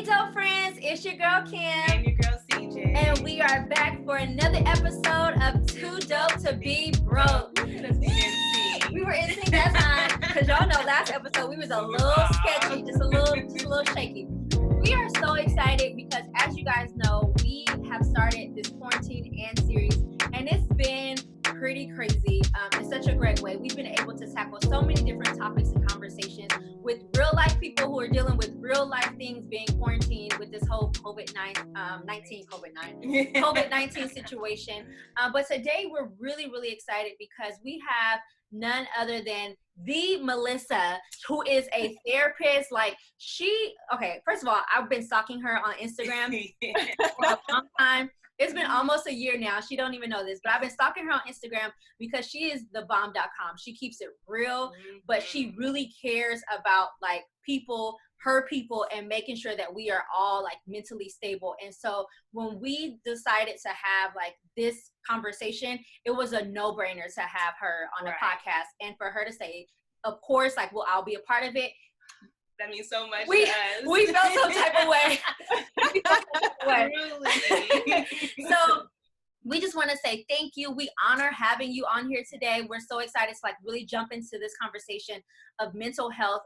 Dope friends, it's your girl Kim and your girl CJ, and we are back for another episode of Too Dope to Be Broke. We were in sync that time because y'all know last episode we was a little sketchy, just a little shaky. We are so excited because, as you guys know, we have started this quarantine and series, and it's been pretty crazy in such a great way. We've been able to tackle so many different topics and conversations with real life people who are dealing with real life things, being quarantined with this whole COVID-19 situation. But today we're really excited because we have none other than the Melissa, who is a therapist. Okay, first of all, I've been stalking her on Instagram for a long time. It's been almost a year now. She don't even know this, but I've been stalking her on Instagram because she is thebomb.com. She keeps it real, but she really cares about like people, her people, and making sure that we are all like mentally stable. And so when we decided to have like this conversation, it was a no-brainer to have her on the podcast and for her to say, of course, like, well, I'll be a part of it. That means so much to us. We felt some type of way. Really? So we just want to say thank you. We honor having you on here today. We're so excited to like really jump into this conversation of mental health.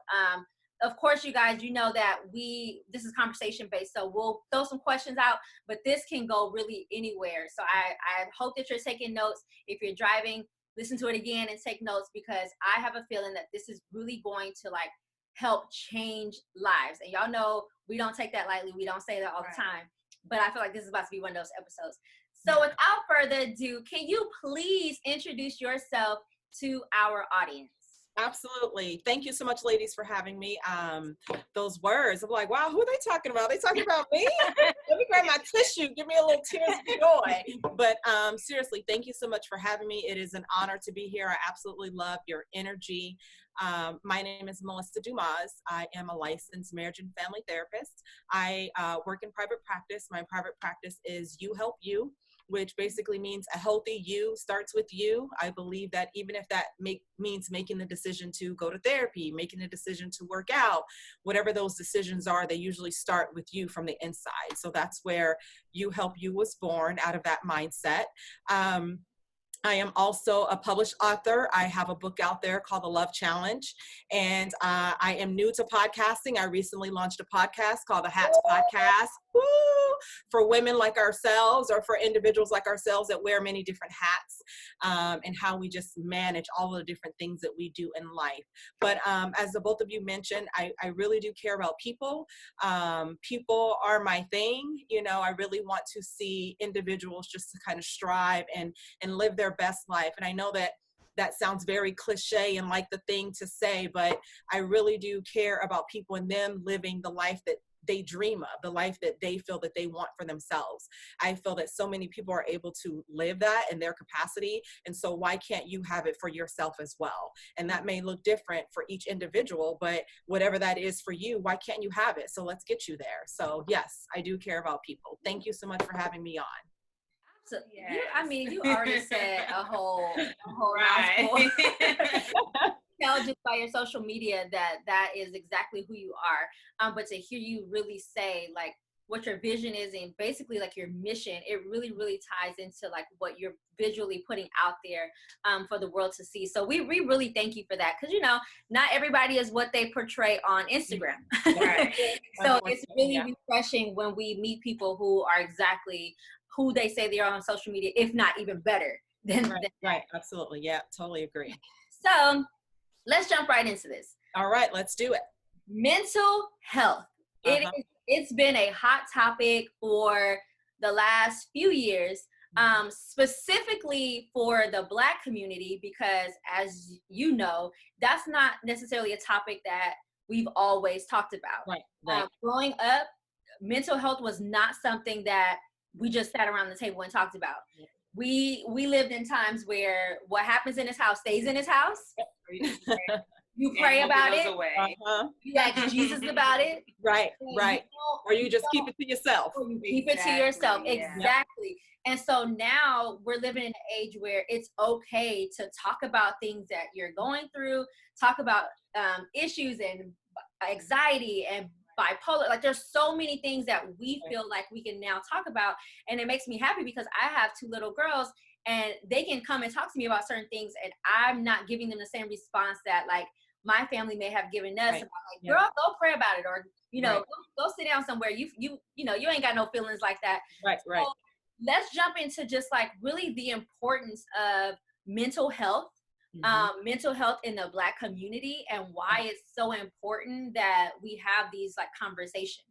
Of course, you guys, you know that this is conversation based, so we'll throw some questions out, but this can go really anywhere. So I hope that you're taking notes. If you're driving, listen to it again and take notes, because I have a feeling that this is really going to like help change lives. And y'all know we don't take that lightly. We don't say that all the time, but I feel like this is about to be one of those episodes. So without further ado, can you please introduce yourself to our audience? Absolutely. Thank you so much, ladies, for having me. Those words, I'm like, wow, who are they talking about? Are they talking about me? Let me grab my tissue. Give me a little tears of joy. But seriously, thank you so much for having me. It is an honor to be here. I absolutely love your energy. My name is Melissa Dumaz. I am a licensed marriage and family therapist. I work in private practice. My private practice is You Help You, which basically means a healthy you starts with you. I believe that even if that means making the decision to go to therapy, making the decision to work out, whatever those decisions are, they usually start with you from the inside. So that's where You Help You was born, out of that mindset. I am also a published author. I have a book out there called The Love Challenge, and I am new to podcasting. I recently launched a podcast called The Hats Podcast. Woo! For women like ourselves, or for individuals like ourselves that wear many different hats, and how we just manage all of the different things that we do in life. But as the both of you mentioned, I really do care about people. People are my thing. You know, I really want to see individuals just to kind of strive and live their best life. And I know that sounds very cliche and like the thing to say, but I really do care about people and them living the life that they dream of, the life that they feel that they want for themselves. I feel that so many people are able to live that in their capacity. And so why can't you have it for yourself as well? And that may look different for each individual, but whatever that is for you, why can't you have it? So let's get you there. So yes, I do care about people. Thank you so much for having me on. So you already said a whole Right. mouthful. Tell just by your social media that is exactly who you are. But to hear you really say like what your vision is and basically like your mission, it really ties into like what you're visually putting out there for the world to see. So we really thank you for that, because you know not everybody is what they portray on Instagram. Right. So it's really refreshing when we meet people who are exactly who they say they are on social media, if not even better than right. Absolutely. Yeah, totally agree. So let's jump right into this. All right, let's do it. Mental health. It's been a hot topic for the last few years, specifically for the Black community, because as you know, that's not necessarily a topic that we've always talked about. Right. Growing up, mental health was not something that we just sat around the table and talked about. We lived in times where what happens in his house stays in his house. You pray about it. You ask Jesus about it. Right. Or you just keep it to yourself. Or you keep it to yourself. Exactly. And so now we're living in an age where it's okay to talk about things that you're going through, talk about issues and anxiety and bipolar. Like there's so many things that we feel like we can now talk about. And it makes me happy because I have 2 little girls and they can come and talk to me about certain things and I'm not giving them the same response that like my family may have given us. About like, girl, go pray about it, or you know, go sit down somewhere. You know, you ain't got no feelings like that. So let's jump into just like really the importance of mental health. Mental health in the Black community and why it's so important that we have these like conversations.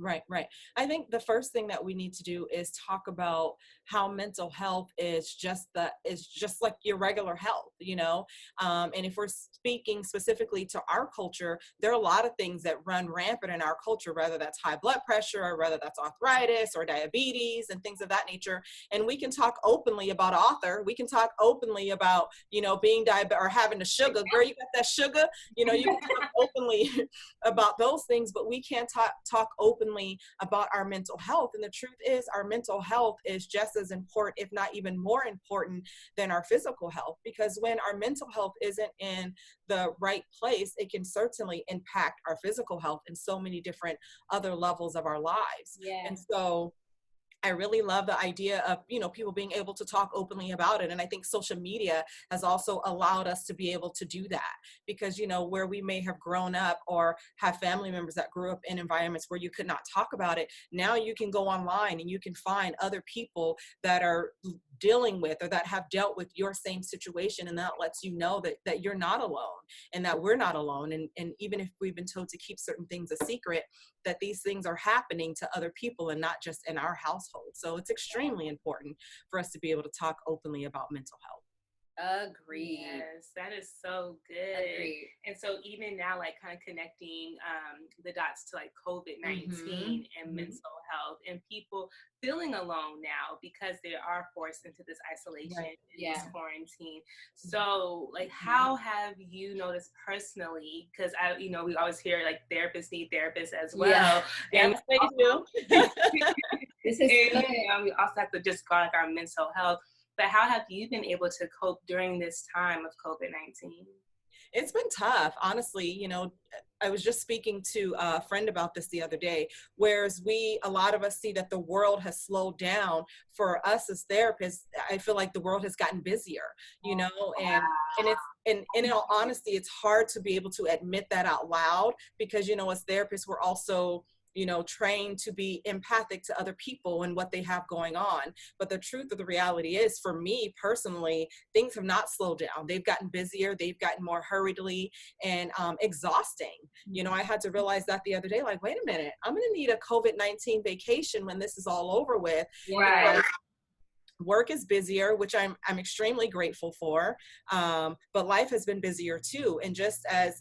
Right. I think the first thing that we need to do is talk about how mental health is just like your regular health, you know. And if we're speaking specifically to our culture, there are a lot of things that run rampant in our culture, whether that's high blood pressure or whether that's arthritis or diabetes and things of that nature. And we can talk openly about author. We can talk openly about, you know, being diabetic or having the sugar. Girl, you got that sugar? You know, you can talk openly about those things, but we can't talk openly about our mental health. And the truth is our mental health is just as important, if not even more important than our physical health, because when our mental health isn't in the right place, it can certainly impact our physical health in so many different other levels of our lives. And so I really love the idea of, you know, people being able to talk openly about it. And I think social media has also allowed us to be able to do that because, you know, where we may have grown up or have family members that grew up in environments where you could not talk about it, now you can go online and you can find other people that are dealing with or that have dealt with your same situation. And that lets you know that you're not alone and that we're not alone. And even if we've been told to keep certain things a secret, that these things are happening to other people and not just in our household. So it's extremely important for us to be able to talk openly about mental health. Agreed. Yes, that is so good. Agreed. And so even now, like kind of connecting the dots to like COVID-19 and mental health and people feeling alone now because they are forced into this isolation and this quarantine. So like, how have you noticed personally? Because you know, we always hear like therapists need therapists as well. And they do. This is we also have to just guard our mental health. But how have you been able to cope during this time of COVID-19? It's been tough, honestly. You know, I was just speaking to a friend about this the other day, whereas a lot of us see that the world has slowed down. For us as therapists, I feel like the world has gotten busier, you know, and in all honesty, it's hard to be able to admit that out loud because, you know, as therapists, we're also, you know, trained to be empathic to other people and what they have going on. But the truth of the reality is, for me personally, things have not slowed down. They've gotten busier. They've gotten more hurriedly and exhausting. You know, I had to realize that the other day, like, wait a minute, I'm going to need a COVID-19 vacation when this is all over with. Right. Work is busier, which I'm extremely grateful for. But life has been busier too. And just as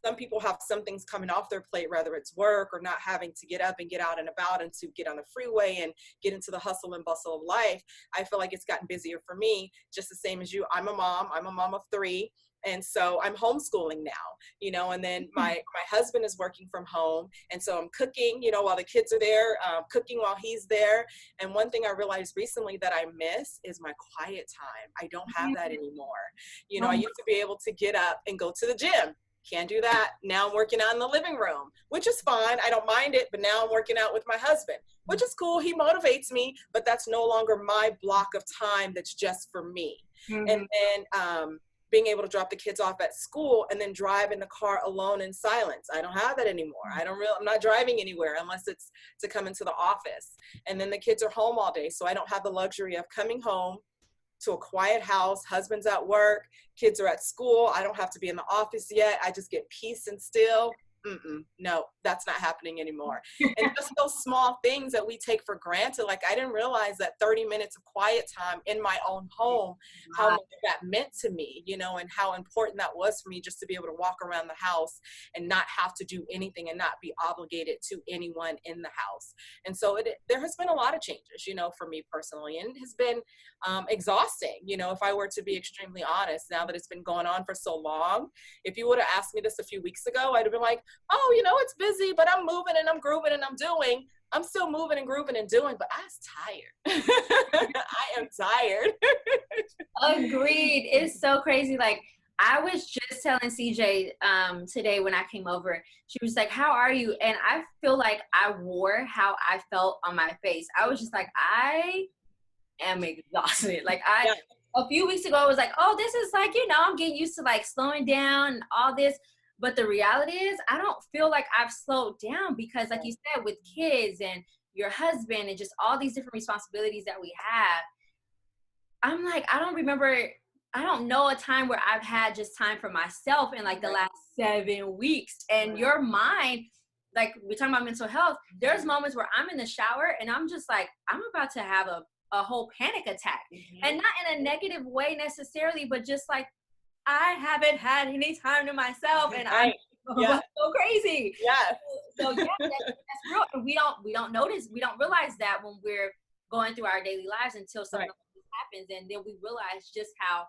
some people have some things coming off their plate, whether it's work or not having to get up and get out and about and to get on the freeway and get into the hustle and bustle of life, I feel like it's gotten busier for me, just the same as you. I'm a mom of 3. And so I'm homeschooling now, you know, and then my husband is working from home. And so I'm cooking, you know, while the kids are there, cooking while he's there. And one thing I realized recently that I miss is my quiet time. I don't have that anymore. You know, I used to be able to get up and go to the gym. Can't do that. Now I'm working out in the living room, which is fine. I don't mind it. But now I'm working out with my husband, which is cool. He motivates me, but that's no longer my block of time that's just for me. And then being able to drop the kids off at school and then drive in the car alone in silence. I don't have that anymore. I'm not driving anywhere unless it's to come into the office. And then the kids are home all day. So I don't have the luxury of coming home to a quiet house, husband's at work, kids are at school, I don't have to be in the office yet, I just get peace and still. No, that's not happening anymore. And just those small things that we take for granted, like I didn't realize that 30 minutes of quiet time in my own home, how much that meant to me, you know, and how important that was for me just to be able to walk around the house and not have to do anything and not be obligated to anyone in the house. And so there has been a lot of changes, you know, for me personally, and it has been exhausting, you know, if I were to be extremely honest, now that it's been going on for so long. If you would have asked me this a few weeks ago, I'd have been like, oh, you know, it's busy, but I'm moving and I'm grooving and I'm doing. I'm still moving and grooving and doing, but I was tired. I am tired. Agreed. It's so crazy. Like, I was just telling CJ today when I came over, she was like, how are you? And I feel like I wore how I felt on my face. I was just like, I am exhausted. Like a few weeks ago, I was like, oh, this is like, I'm getting used to like slowing down and all this. But the reality is I don't feel like I've slowed down because like you said, with kids and your husband and just all these different responsibilities that we have, I'm like, I don't know a time where I've had just time for myself in like the last 7 weeks. And your mind, like we're talking about mental health, there's moments where I'm in the shower and I'm just like, I'm about to have a whole panic attack. And not in a negative way necessarily, but just like, I haven't had any time to myself and I'm so crazy. So that's real. And we don't notice, we don't realize that when we're going through our daily lives until something happens, and then we realize just how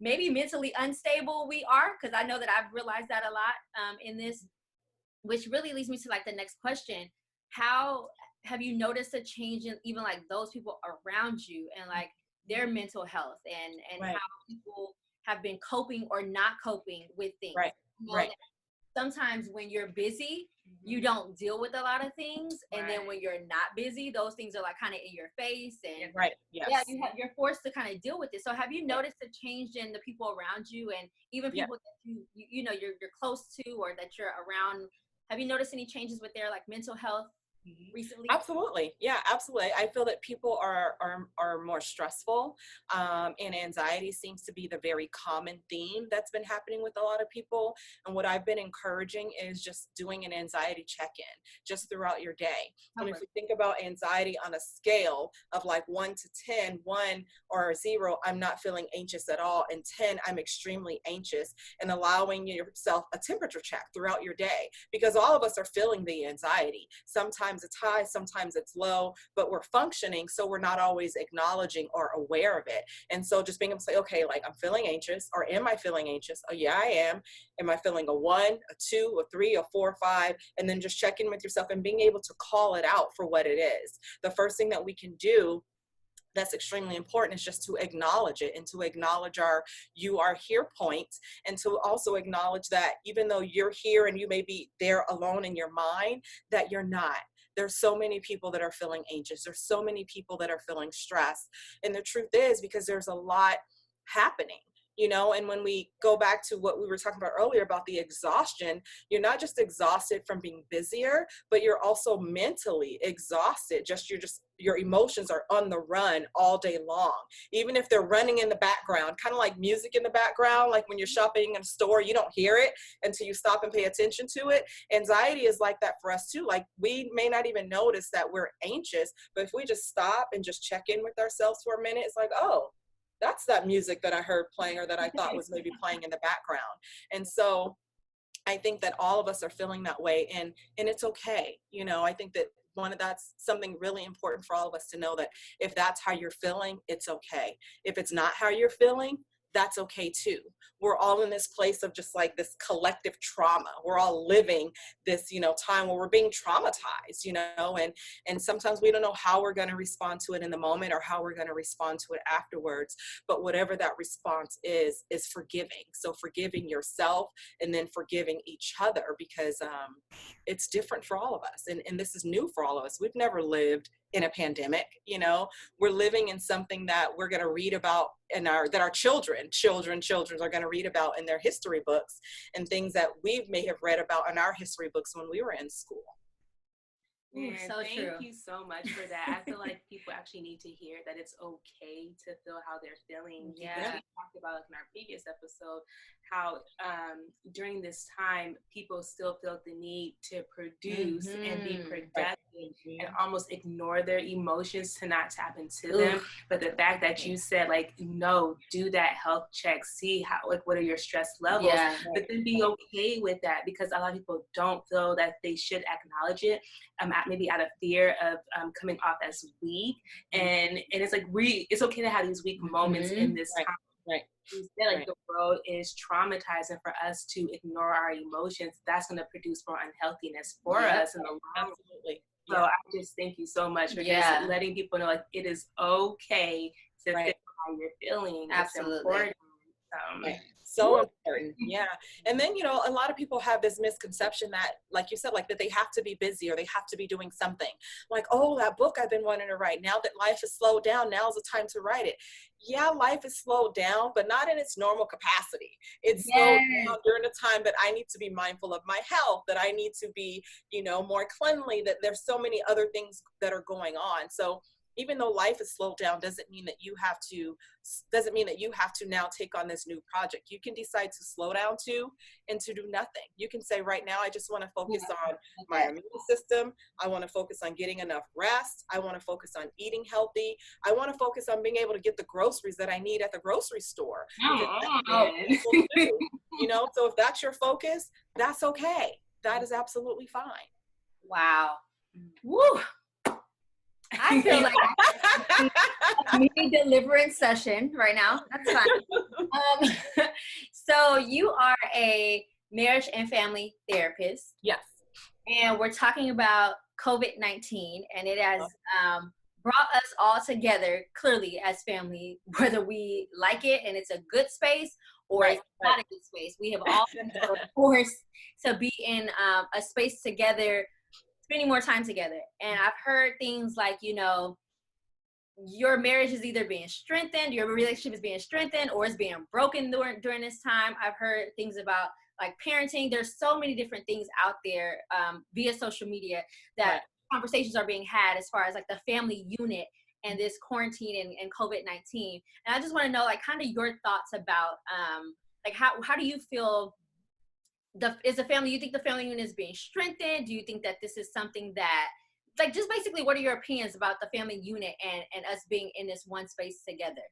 maybe mentally unstable we are, because I know that I've realized that a lot in this, which really leads me to like the next question. How have you noticed a change in even like those people around you and like their mental health and how people have been coping or not coping with things? That sometimes when you're busy, you don't deal with a lot of things, and then when you're not busy, those things are like kind of in your face, and you're forced to kind of deal with it. So have you noticed a change in the people around you, and even people that you're close to or that you're around? Have you noticed any changes with their like mental health recently? Absolutely. Yeah, absolutely. I feel that people are more stressful, and anxiety seems to be the very common theme that's been happening with a lot of people. And what I've been encouraging is just doing an anxiety check-in just throughout your day. And if we think about anxiety on a scale of like 1 to 10, 1 or 0, I'm not feeling anxious at all, and 10, I'm extremely anxious, and allowing yourself a temperature check throughout your day, because all of us are feeling the anxiety. Sometimes it's high, sometimes it's low, but we're functioning, so we're not always acknowledging or aware of it. And so just being able to say, okay, like I'm feeling anxious, or am I feeling anxious? Oh yeah, I am. Am I feeling a 1, a 2, a 3, a 4, 5? And then just check in with yourself and being able to call it out for what it is. The first thing that we can do that's extremely important is just to acknowledge it, and to acknowledge our you are here point, and to also acknowledge that even though you're here and you may be there alone in your mind, that you're not. There's so many people that are feeling anxious. There's so many people that are feeling stressed. And the truth is, because there's a lot happening. And when we go back to what we were talking about earlier about the exhaustion, you're not just exhausted from being busier, but you're also mentally exhausted. Your emotions are on the run all day long, even if they're running in the background, kind of like music in the background. Like when you're shopping in a store, you don't hear it until you stop and pay attention to it. Anxiety is like that for us too. Like we may not even notice that we're anxious, but if we just stop and just check in with ourselves for a minute, it's like, oh, that's that music that I heard playing, or that I thought was maybe playing in the background. And so I think that all of us are feeling that way, and it's okay. I think that that's something really important for all of us to know, that if that's how you're feeling, it's okay. If it's not how you're feeling, that's okay too. We're all in this place of just like this collective trauma. We're all living this, time where we're being traumatized, and sometimes we don't know how we're going to respond to it in the moment, or how we're going to respond to it afterwards. But whatever that response is forgiving. So forgiving yourself, and then forgiving each other, because it's different for all of us. And this is new for all of us. We've never lived in a pandemic. We're living in something that we're going to read about that our children are going to read about in their history books, and things that we may have read about in our history books when we were in school. Ooh, thank you so much for that. I feel like people actually need to hear that it's okay to feel how they're feeling. Yeah. Because we talked about in our previous episode how during this time people still felt the need to produce and be productive and almost ignore their emotions to not tap into them. But the fact that you said like, no, do that health check, see how, like, what are your stress levels, but then be okay with that, because a lot of people don't feel that they should acknowledge it, maybe out of fear of coming off as weak. And it's like, it's okay to have these weak moments in this time. Right. Like the world is traumatizing for us to ignore our emotions. That's going to produce more unhealthiness for us in the long run. Absolutely. So I just thank you so much for just letting people know, like, it is okay to feel how you're feeling. Absolutely. It's important. So important. Yeah. And then, a lot of people have this misconception that, like you said, like that they have to be busy or they have to be doing something. Like, oh, that book I've been wanting to write. Now that life has slowed down, now's the time to write it. Yeah, life is slowed down, but not in its normal capacity. It's slowed down during the time that I need to be mindful of my health, that I need to be, more cleanly, that there's so many other things that are going on. So even though life is slowed down, doesn't mean that you have to now take on this new project. You can decide to slow down too and to do nothing. You can say, right now, I just want to focus on my immune system. I want to focus on getting enough rest. I want to focus on eating healthy. I want to focus on being able to get the groceries that I need at the grocery store. So if that's your focus, that's okay. That is absolutely fine. Wow. Woo. I feel like a mini deliverance session right now. That's fine. So you are a marriage and family therapist. Yes. And we're talking about COVID-19, and it has brought us all together clearly as family, whether we like it and it's a good space or it's not a good space. We have all been forced to be in a space together, spending more time together. And I've heard things like, your marriage is either being strengthened, your relationship is being strengthened, or it's being broken during this time. I've heard things about like parenting. There's so many different things out there via social media that conversations are being had as far as like the family unit and this quarantine and COVID-19. And I just want to know like kind of your thoughts about like how do you feel you think the family unit is being strengthened? Do you think that this is something that, like, just basically, what are your opinions about the family unit and us being in this one space together?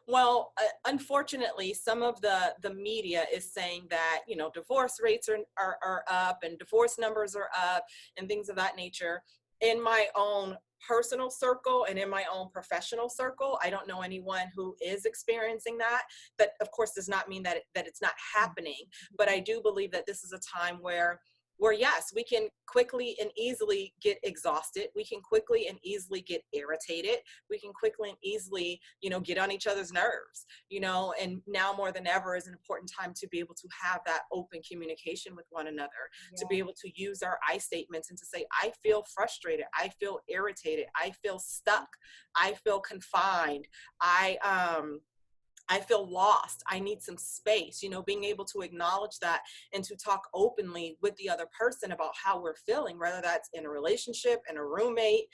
Well, unfortunately, some of the media is saying that, divorce rates are up and divorce numbers are up and things of that nature. In my own personal circle and in my own professional circle, I don't know anyone who is experiencing that. That of course does not mean that it's not happening, but I do believe that this is a time where yes, we can quickly and easily get exhausted. We can quickly and easily get irritated. We can quickly and easily, get on each other's nerves, and now more than ever is an important time to be able to have that open communication with one another, to be able to use our I statements and to say, I feel frustrated. I feel irritated. I feel stuck. I feel confined. I feel lost. I need some space, being able to acknowledge that and to talk openly with the other person about how we're feeling, whether that's in a relationship, in a roommate,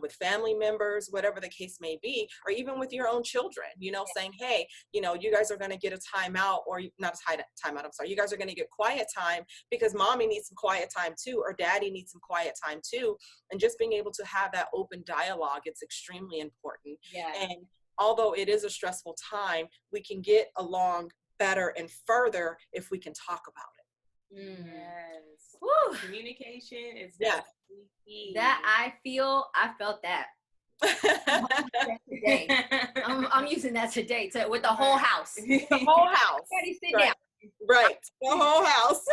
with family members, whatever the case may be, or even with your own children, saying, hey, you guys are going to get a timeout, or not a timeout, I'm sorry, you guys are going to get quiet time because mommy needs some quiet time too, or daddy needs some quiet time too. And just being able to have that open dialogue, it's extremely important. And although it is a stressful time, we can get along better and further if we can talk about it. Yes. Woo. Communication is key. That I felt that. Today. I'm using that today with the whole house. The whole house. Everybody sit down. Right. The whole house.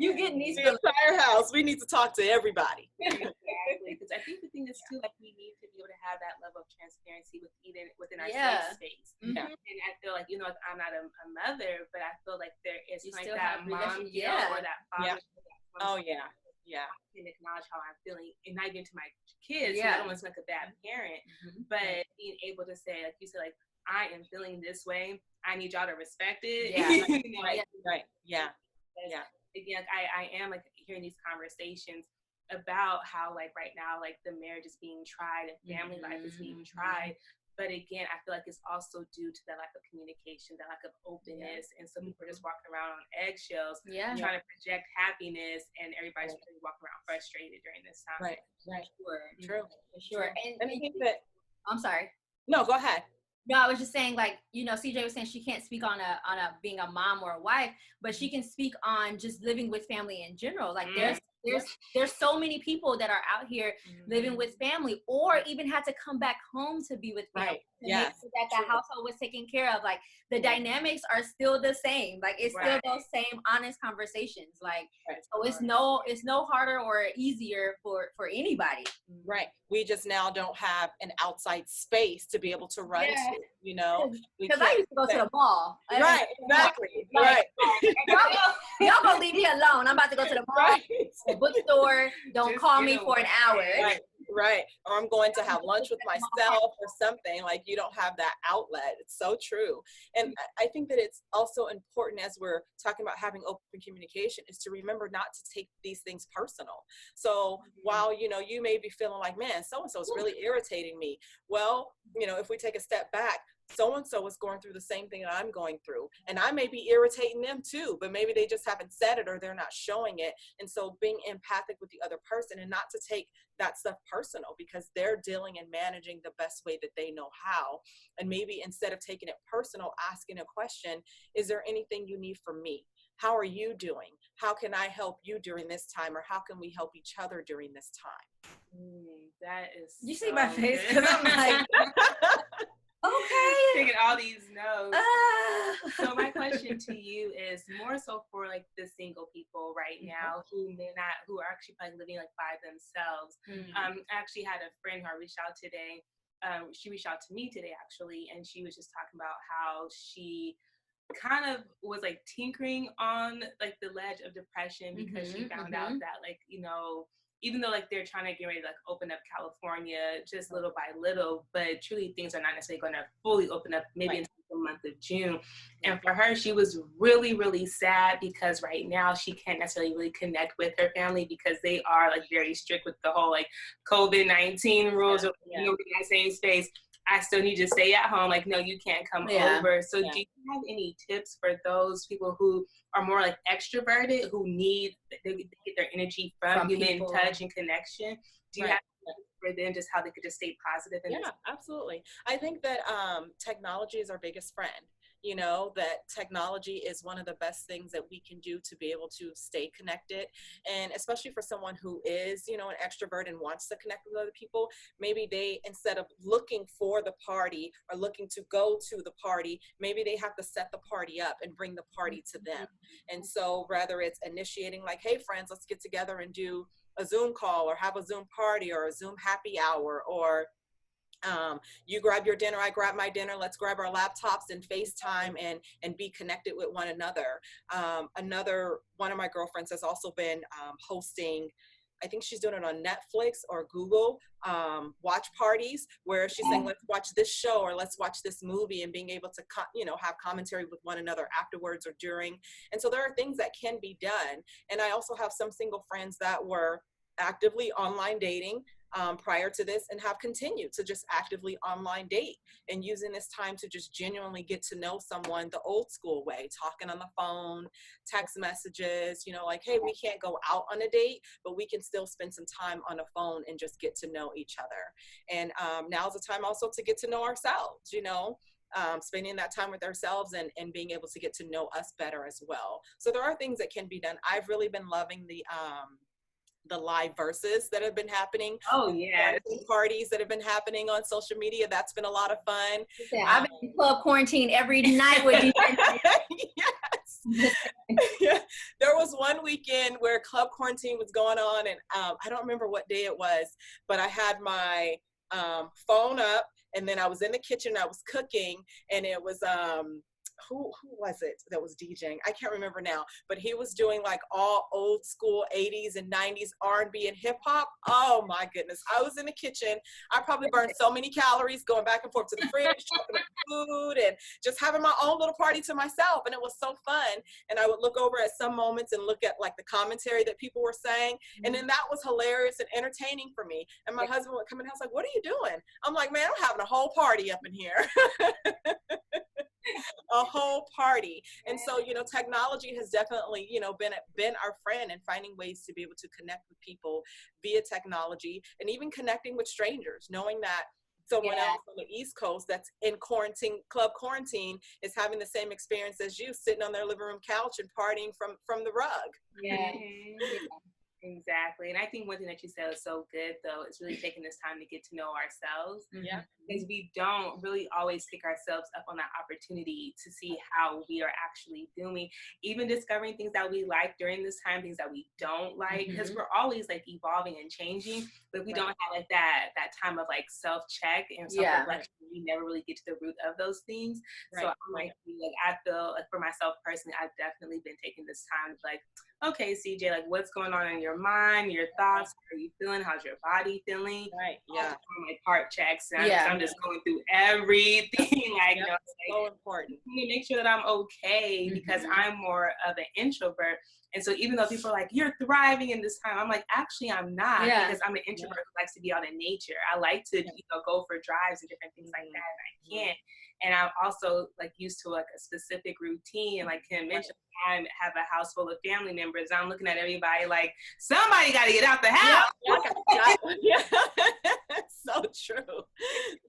You getting these the entire house. We need to talk to everybody. Exactly. Because I think the thing is too, like, we need to be able to have that level of transparency within our safe space. Mm-hmm. And I feel like, I'm not a mother, but I feel like there is like that mom or that father. Oh yeah. Yeah. I can acknowledge how I'm feeling, and not even to my kids. I don't want to sound like a bad parent, but being able to say, like you said, like, I am feeling this way. I need y'all to respect it. Right. Yeah. Again, I am like hearing these conversations about how, like, right now, like, the marriage is being tried and family life is being tried. But again, I feel like it's also due to that lack of communication, that lack of openness. And some people are just walking around on eggshells, trying to project happiness, and everybody's really walking around frustrated during this time. Right. True. For sure. And I think that, I'm sorry. No, go ahead. No, I was just saying, like, CJ was saying she can't speak on a being a mom or a wife, but she can speak on just living with family in general. Like, there's so many people that are out here living with family, or even had to come back home to be with family. to make sure that the household was taken care of. Like the dynamics are still the same. Like it's still those same honest conversations. Like so it's no harder or easier for anybody. Right. We just now don't have an outside space to be able to run to, you know. Because I used to go to the mall. Right, exactly. Like, y'all gonna leave me alone. I'm about to go to the mall, the bookstore. Don't call me for an hour. Right. Or I'm going to have lunch with myself or something. Like you don't have that outlet. It's so true. And I think that it's also important as we're talking about having open communication is to remember not to take these things personal. So while, you know, you may be feeling like, man, so-and-so is really irritating me. Well, you know, if we take a step back, so-and-so is going through the same thing that I'm going through. And I may be irritating them too, but maybe they just haven't said it or they're not showing it. And so being empathic with the other person and not to take that stuff personal because they're dealing and managing the best way that they know how. And maybe instead of taking it personal, asking a question, is there anything you need from me? How are you doing? How can I help you during this time? Or how can we help each other during this time? That is you see my face? Because I'm like, okay. Taking all these notes. So my question to you is more so for like the single people right now who are actually probably living like by themselves. I actually had a friend who I reached out today. She reached out to me today actually, and she was just talking about how she kind of was like tinkering on like the ledge of depression because she found out that like, you know, even though like they're trying to get ready to like open up California just little by little, but truly things are not necessarily going to fully open up maybe until the month of June. And for her, she was really, really sad because right now she can't necessarily really connect with her family because they are like very strict with the whole like COVID-19 rules of you know, in that same space. I still need to stay at home. Like, no, you can't come over. So do you have any tips for those people who are more like extroverted, who need, they get their energy from human touch and connection? Do you have tips for them, just how they could just stay positive? Absolutely. I think that technology is our biggest friend. You know, that technology is one of the best things that we can do to be able to stay connected. And especially for someone who is, you know, an extrovert and wants to connect with other people, maybe they, instead of looking for the party or looking to go to the party, maybe they have to set the party up and bring the party to them. And so rather it's initiating like, hey friends, let's get together and do a Zoom call or have a Zoom party or a Zoom happy hour, or you grab your dinner, I grab my dinner, let's grab our laptops and FaceTime and be connected with one another. Another one of my girlfriends has also been hosting, I think she's doing it on Netflix or Google, watch parties where she's saying, let's watch this show or let's watch this movie, and being able to, you know, have commentary with one another afterwards or during. And so there are things that can be done. And I also have some single friends that were actively online dating prior to this and have continued to just actively online date and using this time to just genuinely get to know someone the old school way, talking on the phone, text messages, you know, like, hey, we can't go out on a date, but we can still spend some time on a phone and just get to know each other. And now's the time also to get to know ourselves, you know, spending that time with ourselves and being able to get to know us better as well. So there are things that can be done. I've really been loving the live verses that have been happening. Parties that have been happening on social media. That's been a lot of fun. I've been in club quarantine every night with you. Yes. There was one weekend where club quarantine was going on, and I don't remember what day it was, but I had my phone up, and then I was in the kitchen, I was cooking, and it was who was it that was DJing? I can't remember now, but he was doing like all old school 80s and 90s R&B and hip hop. Oh my goodness. I was in the kitchen. I probably burned so many calories going back and forth to the fridge, chopping up food and just having my own little party to myself. And it was so fun. And I would look over at some moments and look at like the commentary that people were saying. And then that was hilarious and entertaining for me. And my husband would come in the house like, what are you doing? I'm like, man, I'm having a whole party up in here. A whole party. And so, you know, technology has definitely, you know, been our friend in finding ways to be able to connect with people via technology, and even connecting with strangers, knowing that someone else on the East Coast that's in quarantine, club quarantine, is having the same experience as you, sitting on their living room couch and partying from the rug. Exactly. And I think one thing that you said was so good, though, is really taking this time to get to know ourselves. Yeah. Because we don't really always pick ourselves up on that opportunity to see how we are actually doing, even discovering things that we like during this time, things that we don't like, because we're always like evolving and changing. But if we don't have like that time of like self-check and self-reflection, we never really get to the root of those things. So I'm like I feel like for myself personally, I've definitely been taking this time to like, okay, CJ, like what's going on in your mind, your thoughts, how are you feeling, how's your body feeling? Right. Yeah. My heart checks. And I'm just going through everything. Like, you know, it's like, so important. To make sure that I'm okay because I'm more of an introvert. And so even though people are like, you're thriving in this time, I'm like, actually, I'm not because I'm an introvert who likes to be out in nature. I like to, you know, go for drives and different things like that. And I can't. And I'm also like used to like a specific routine. Like Kim mentioned, I have a house full of family members. I'm looking at everybody like, somebody got to get out the house. So true.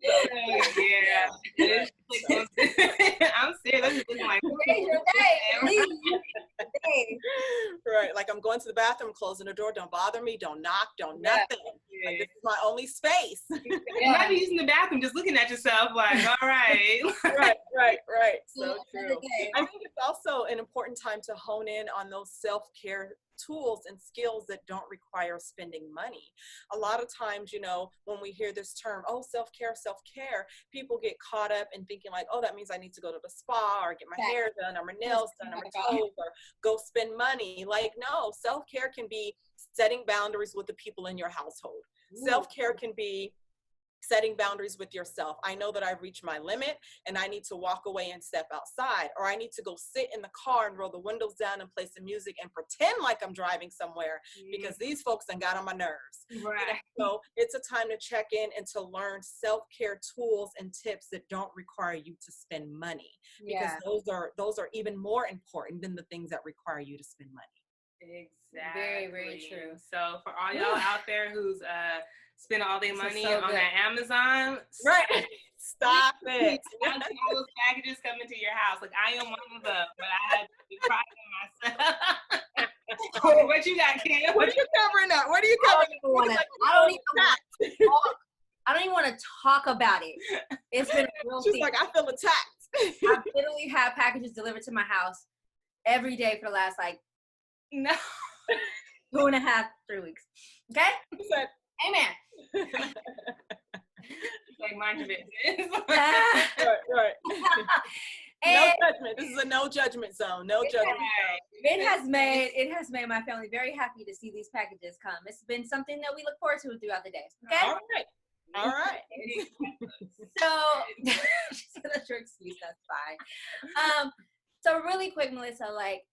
Yeah. I'm serious. I'm just looking like, today's your day. Right. Like I'm going to the bathroom, closing the door. Don't bother me. Don't knock. Don't nothing. Like, this is my only space. Not using the bathroom, just looking at yourself like, all right. Right. So true. I think it's also an important time to hone in on those self-care tools and skills that don't require spending money. A lot of times, you know, when we hear this term, oh, self-care, people get caught up in thinking like, oh, that means I need to go to the spa or get my hair done or my nails done or my toes or go spend money. Like, no, self-care can be setting boundaries with the people in your household. Self-care can be setting boundaries with yourself. I know that I've reached my limit and I need to walk away and step outside, or I need to go sit in the car and roll the windows down and play some music and pretend like I'm driving somewhere because these folks done got on my nerves. Right. So it's a time to check in and to learn self-care tools and tips that don't require you to spend money, because those are even more important than the things that require you to spend money. Exactly. Very, very true. So for all y'all out there who's spend all their money on that Amazon. Right. Stop it. All those packages coming to your house. Like I am one of them, but I had to be proud of myself. What you got, Kim? What are you covering up? What are you covering up? I don't even want to talk about it. It's been a real She's thing. like, I feel attacked. I literally have packages delivered to my house every day for the last 2.5, 3 weeks. Okay? Amen. Like mind your business. Right. No judgment. This is a no judgment zone. No judgment zone. It has made my family very happy to see these packages come. It's been something that we look forward to throughout the day. Okay? All right. So that's your excuse. That's fine. So really quick, Melissa, like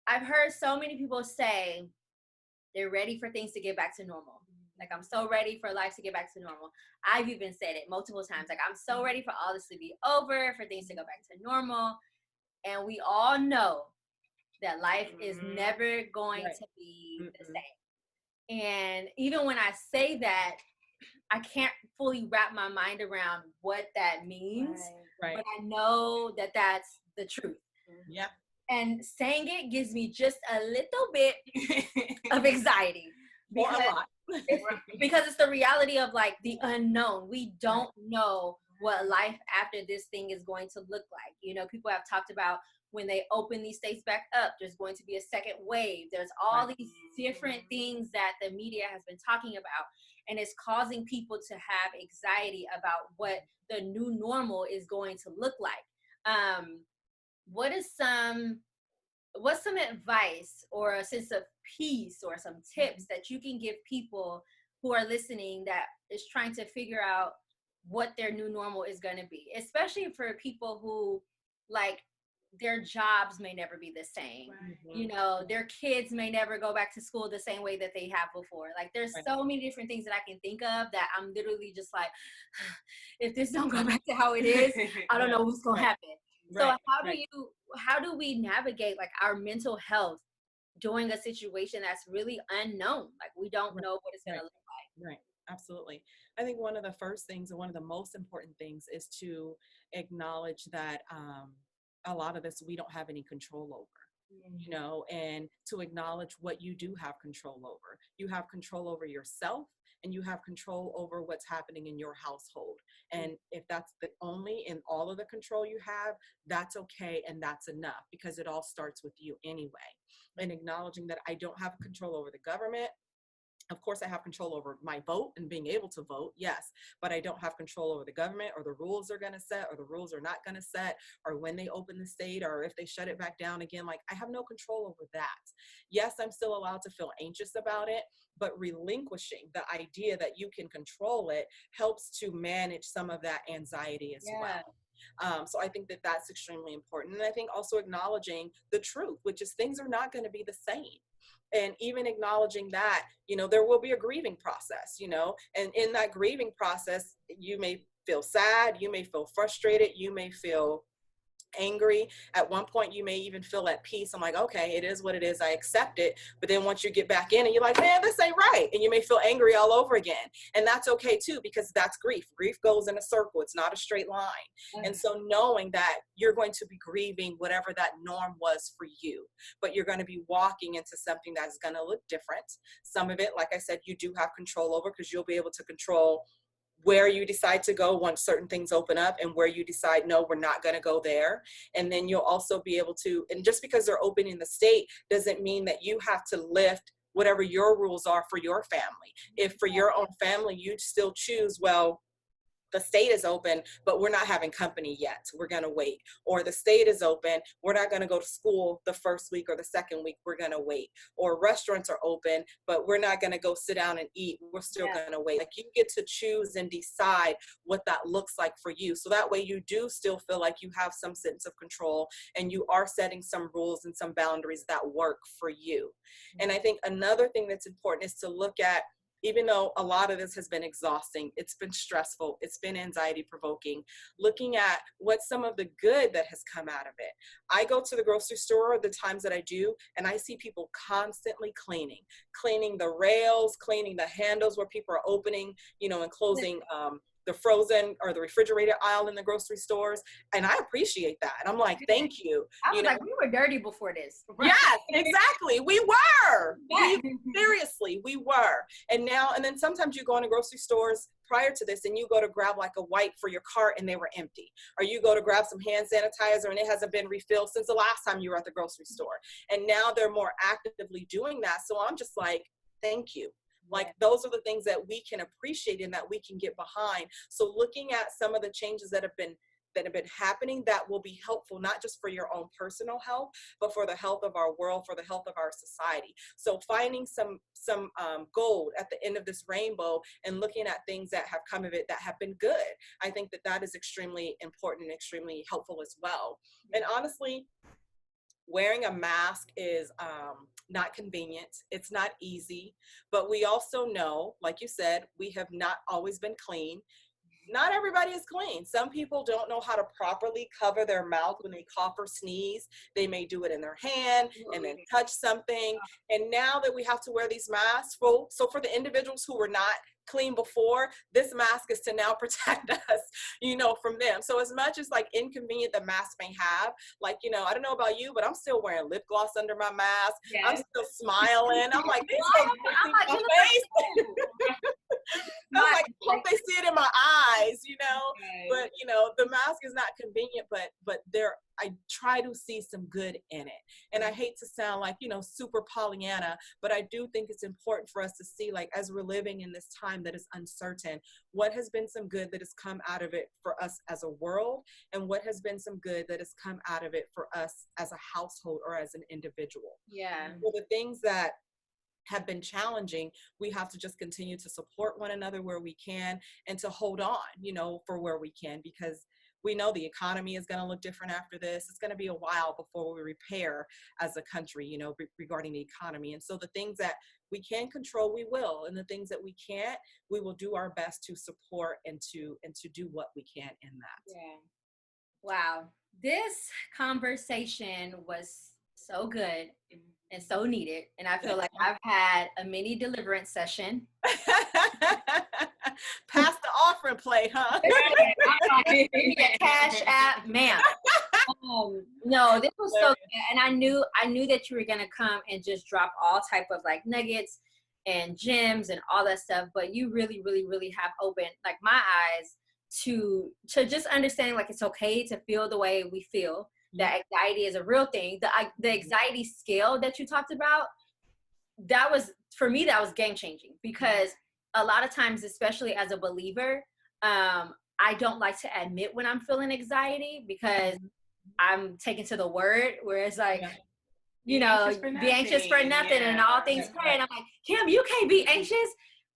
I've heard so many people say they're ready for things to get back to normal. Like, I'm so ready for life to get back to normal. I've even said it multiple times. Like, I'm so ready for all this to be over, for things to go back to normal. And we all know that life is never going to be the same. And even when I say that, I can't fully wrap my mind around what that means. Right. But I know that that's the truth. Yeah. And saying it gives me just a little bit of anxiety. Because it's the reality of like the unknown. We don't know what life after this thing is going to look like. You know, people have talked about when they open these states back up, there's going to be a second wave. There's all these different things that the media has been talking about, and it's causing people to have anxiety about what the new normal is going to look like. What's some advice or a sense of peace or some tips that you can give people who are listening that is trying to figure out what their new normal is going to be, especially for people who like their jobs may never be the same. You know, their kids may never go back to school the same way that they have before. Like there's so many different things that I can think of that I'm literally just like, if this don't go back to how it is, I don't know what's going to happen. So how do we navigate like our mental health during a situation that's really unknown? Like we don't know what it's going to look like. Right. Absolutely. I think one of the first things and one of the most important things is to acknowledge that a lot of this we don't have any control over. you know, and to acknowledge what you do have control over. You have control over yourself, and you have control over what's happening in your household. And if that's the only and all of the control you have, that's okay, and that's enough, because it all starts with you anyway. And acknowledging that I don't have control over the government. Of course, I have control over my vote and being able to vote, yes, but I don't have control over the government or the rules they're going to set or the rules they're not going to set, or when they open the state or if they shut it back down again. Like, I have no control over that. Yes, I'm still allowed to feel anxious about it, but relinquishing the idea that you can control it helps to manage some of that anxiety as well. So I think that that's extremely important. And I think also acknowledging the truth, which is things are not going to be the same. And even acknowledging that, you know, there will be a grieving process, you know, and in that grieving process, you may feel sad, you may feel frustrated, you may feel angry. At one point, you may even feel at peace. I'm like, okay, it is what it is. I accept it. But then once you get back in and you're like, man, this ain't right. And you may feel angry all over again. And that's okay too, because that's grief. Grief goes in a circle. It's not a straight line. And so knowing that you're going to be grieving whatever that norm was for you, but you're going to be walking into something that's going to look different. Some of it, like I said, you do have control over, because you'll be able to control where you decide to go once certain things open up, and where you decide, no, we're not going to go there. And then you'll also be able to, and just because they're open in the state doesn't mean that you have to lift whatever your rules are for your family. If for your own family, you still choose, well, the state is open, but we're not having company yet, we're going to wait. Or the state is open, we're not going to go to school the first week or the second week, we're going to wait. Or restaurants are open, but we're not going to go sit down and eat, we're still going to wait. Like, you get to choose and decide what that looks like for you. So that way you do still feel like you have some sense of control, and you are setting some rules and some boundaries that work for you. And I think another thing that's important is to look at, even though a lot of this has been exhausting, it's been stressful, it's been anxiety provoking, looking at what's some of the good that has come out of it. I go to the grocery store the times that I do, and I see people constantly cleaning the rails, cleaning the handles where people are opening, you know, and closing the frozen or the refrigerator aisle in the grocery stores. And I appreciate that. And I'm like, thank you. I was like, we were dirty before this. Yes, exactly. We were. Seriously, we were. And now, and then sometimes you go into grocery stores prior to this, and you go to grab like a wipe for your cart and they were empty. Or you go to grab some hand sanitizer and it hasn't been refilled since the last time you were at the grocery store. And now they're more actively doing that. So I'm just like, thank you. Like, those are the things that we can appreciate and that we can get behind. So looking at some of the changes that have been happening, that will be helpful, not just for your own personal health, but for the health of our world, for the health of our society. So finding some gold at the end of this rainbow and looking at things that have come of it that have been good. I think that that is extremely important and extremely helpful as well. And honestly, wearing a mask is not convenient. It's not easy, but we also know, like you said, we have not always been clean. Not everybody is clean. Some people don't know how to properly cover their mouth when they cough or sneeze. They may do it in their hand and then touch something. And now that we have to wear these masks, so for the individuals who were not clean before, this mask is to now protect us, you know, from them. So as much as like inconvenient the mask may have, like, you know, I don't know about you, but I'm still wearing lip gloss under my mask. Yes. I'm still smiling. I'm like, these things see my face. I'm like, I hope they see it in my eyes, you know. But you know, the mask is not convenient, but I try to see some good in it. And I hate to sound like, you know, super Pollyanna, but I do think it's important for us to see, like, as we're living in this time that is uncertain, what has been some good that has come out of it for us as a world, and what has been some good that has come out of it for us as a household or as an individual. Yeah. Well, the things that have been challenging, we have to just continue to support one another where we can, and to hold on, you know, for where we can, because we know the economy is going to look different after this. It's going to be a while before we repair as a country, you know, regarding the economy. And so the things that we can control, we will. And the things that we can't, we will do our best to support and to do what we can in that. Yeah. Wow. This conversation was so good and so needed. And I feel like I've had a mini deliverance session. Pass the offering plate, huh? Cash app, ma'am. No, this was so good. And I knew that you were gonna come and just drop all type of like nuggets and gems and all that stuff. But you really, really, really have opened like my eyes to just understanding like it's okay to feel the way we feel. That anxiety is a real thing. The anxiety scale that you talked about, that was, for me, that was game changing, because a lot of times, especially as a believer, I don't like to admit when I'm feeling anxiety, because I'm taken to the word where it's like, you know, be anxious for nothing and all things pray. And I'm like, Kim, you can't be anxious.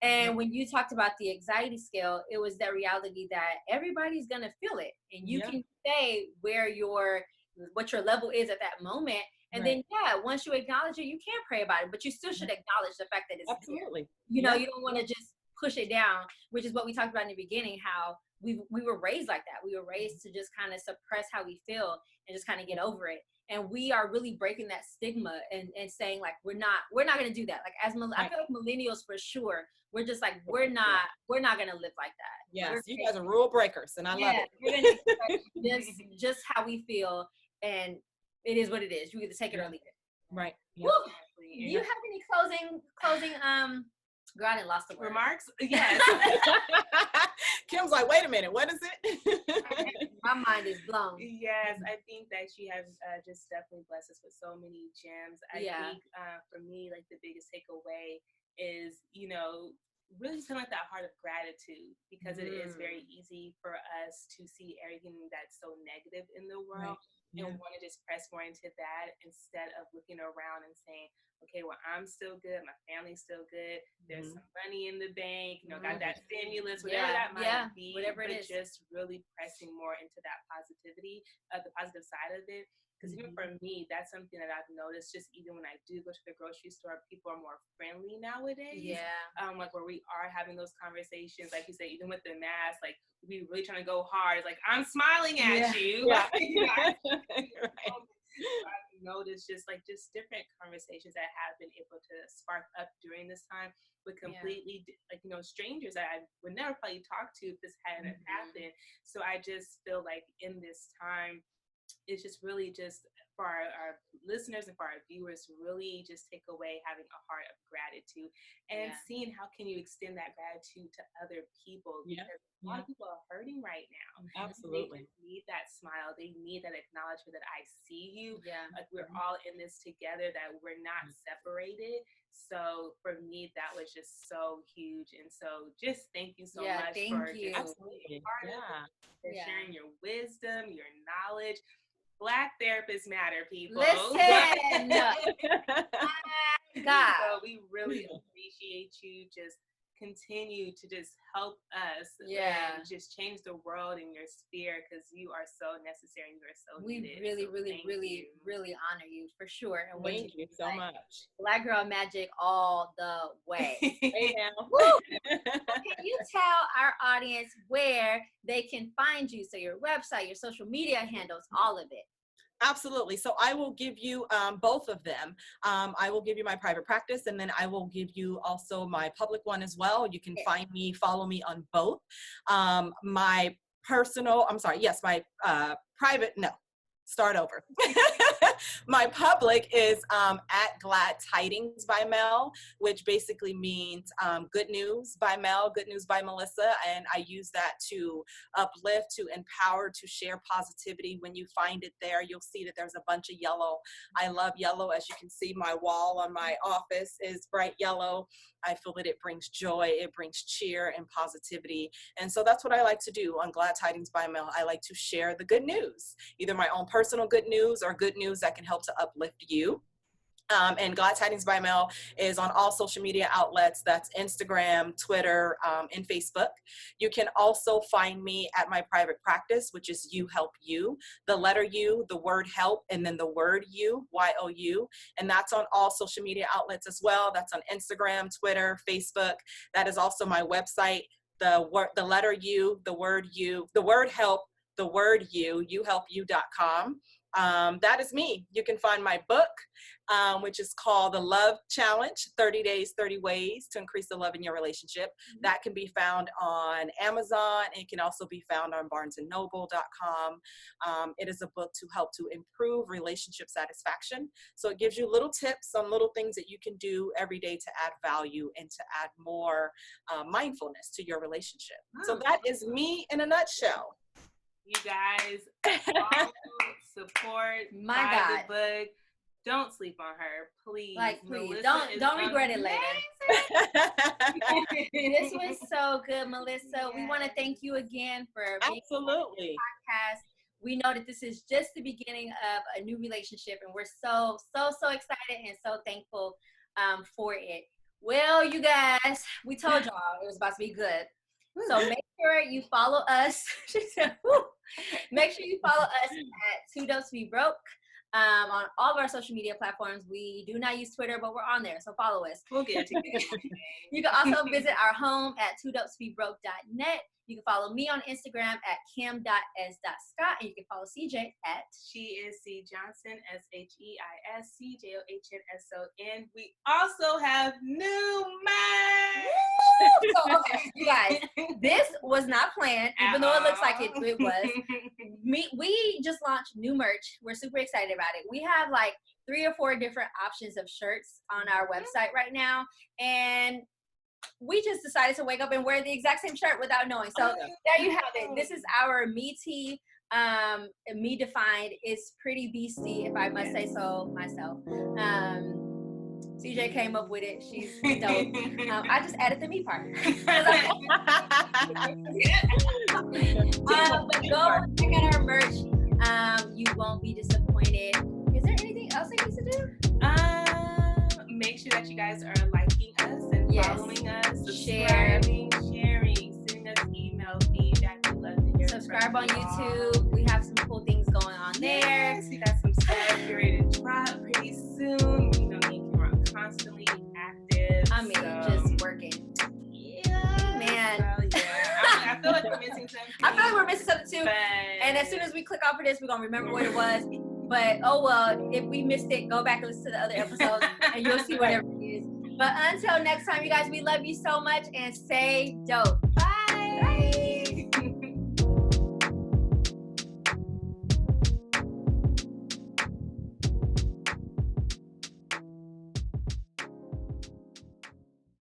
And when you talked about the anxiety scale, it was that reality that everybody's going to feel it. And you can say what your level is at that moment. And then, once you acknowledge it, you can pray about it, but you still should acknowledge the fact that it's there. You know, you don't want to just push it down, which is what we talked about in the beginning, how we were raised like that. We were raised to just kind of suppress how we feel and just kind of get over it. And we are really breaking that stigma and saying like, we're not going to do that. Like I feel like millennials for sure, we're just like, we're not going to live like that. Yes, you guys are rule breakers, and I love it. We're going to just how we feel, and it is what it is. You either take it or leave it. Right. Yeah. Do you have any closing girl, I done lost the word. Remarks? Yes. Kim's like, wait a minute, what is it? My mind is blown. Yes, I think that you have just definitely blessed us with so many gems. I think for me, like the biggest takeaway is, you know, really just kind of like that heart of gratitude, because it is very easy for us to see everything that's so negative in the world and want to just press more into that instead of looking around and saying, okay, well, I'm still good, my family's still good, there's some money in the bank, you know, got that stimulus, whatever that might be, whatever it is. Just really pressing more into that positivity, the positive side of it. Because even for me, that's something that I've noticed, just even when I do go to the grocery store, people are more friendly nowadays. Like where we are having those conversations, like you say, even with the mask, like we really trying to go hard. It's like, I'm smiling at you. I've noticed just different conversations that have been able to spark up during this time with completely like, you know, strangers that I would never probably talk to if this hadn't happened. So I just feel like in this time, it's just really just for our listeners and for our viewers to really just take away having a heart of gratitude and seeing how can you extend that gratitude to other people, because a lot of people are hurting right now. Absolutely. They need that smile. They need that acknowledgement that I see you. Like we're all in this together, that we're not separated. So for me, that was just so huge. And so just thank you so much for sharing your wisdom, your knowledge. Black therapists matter, people. Listen. God. So we really appreciate you. Just continue to just help us and just change the world in your sphere, because you are so necessary and you are so needed. We really honor you for sure. And thank you so much. Black Girl Magic all the way. Hey now. Can you tell our audience where they can find you? So your website, your social media handles, all of it. Absolutely. So I will give you both of them. I will give you my private practice, and then I will give you also my public one as well. You can follow me on both. My private, no, start over. My public is at Glad Tidings by Mel, which basically means good news by Mel, good news by Melissa. And I use that to uplift, to empower, to share positivity. When you find it there, you'll see that there's a bunch of yellow. I love yellow. As you can see, my wall on my office is bright yellow. I feel that it brings joy, it brings cheer and positivity. And so that's what I like to do on Glad Tidings by Mel. I like to share the good news, either my own personal good news or good news that can help to uplift you. And Glad Tidings by Mel is on all social media outlets. That's Instagram, Twitter, and Facebook. You can also find me at my private practice, which is You Help You, the letter U, the word help, and then the word you, Y-O-U. And that's on all social media outlets as well. That's on Instagram, Twitter, Facebook. That is also my website, the letter U, the word help, the word youhelpyou.com. That is me. You can find my book, which is called The Love Challenge, 30 Days, 30 Ways to Increase the Love in Your Relationship. That can be found on Amazon. It can also be found on barnesandnoble.com. It is a book to help to improve relationship satisfaction. So it gives you little tips on little things that you can do every day to add value and to add more mindfulness to your relationship. So that is me in a nutshell. You guys follow, support, buy the book. Don't sleep on her, please. Like, please, Melissa don't regret it later. This was so good, Melissa. Yes. We want to thank you again for being on the podcast. We know that this is just the beginning of a new relationship, and we're so excited and so thankful for it. Well, you guys, we told y'all it was about to be good. So make sure you follow us. She said, make sure you follow us at Too Dope to Be Broke on all of our social media platforms. We do not use Twitter, but we're on there, so follow us. We'll get it together. You can also visit our home at toodopetobebroke.net. You can follow me on Instagram at kim.s.scott, and you can follow CJ at She is C Johnson, SHEISCJOHNSON. We also have new merch. So, okay, you guys, this was not planned, even though it looks like it was. We just launched new merch. We're super excited about it. We have like 3 or 4 different options of shirts on our website right now, and we just decided to wake up and wear the exact same shirt without knowing. So there you have it. This is our Me Tee, Me Defined. It's pretty beastie, if I must say so myself. CJ came up with it. She's dope. I just added the me part. But go check out our merch. You won't be disappointed. Is there anything else I need to do? Make sure that you guys are liking us and following us, subscribing, sharing, sending us email feedback. We love to hear. Subscribe on YouTube. We have some cool things going on there. Yes, we got some stuff getting ready to drop pretty soon. You know, me and Kim are constantly active. I mean, just working. Yeah, man. So, yeah. I feel like we're missing something. I feel like we're missing something too. And as soon as we click off of this, we're gonna remember what it was. But oh well, if we missed it, go back and listen to the other episodes, and you'll see whatever it is. But until next time, you guys, we love you so much, and stay dope. Bye.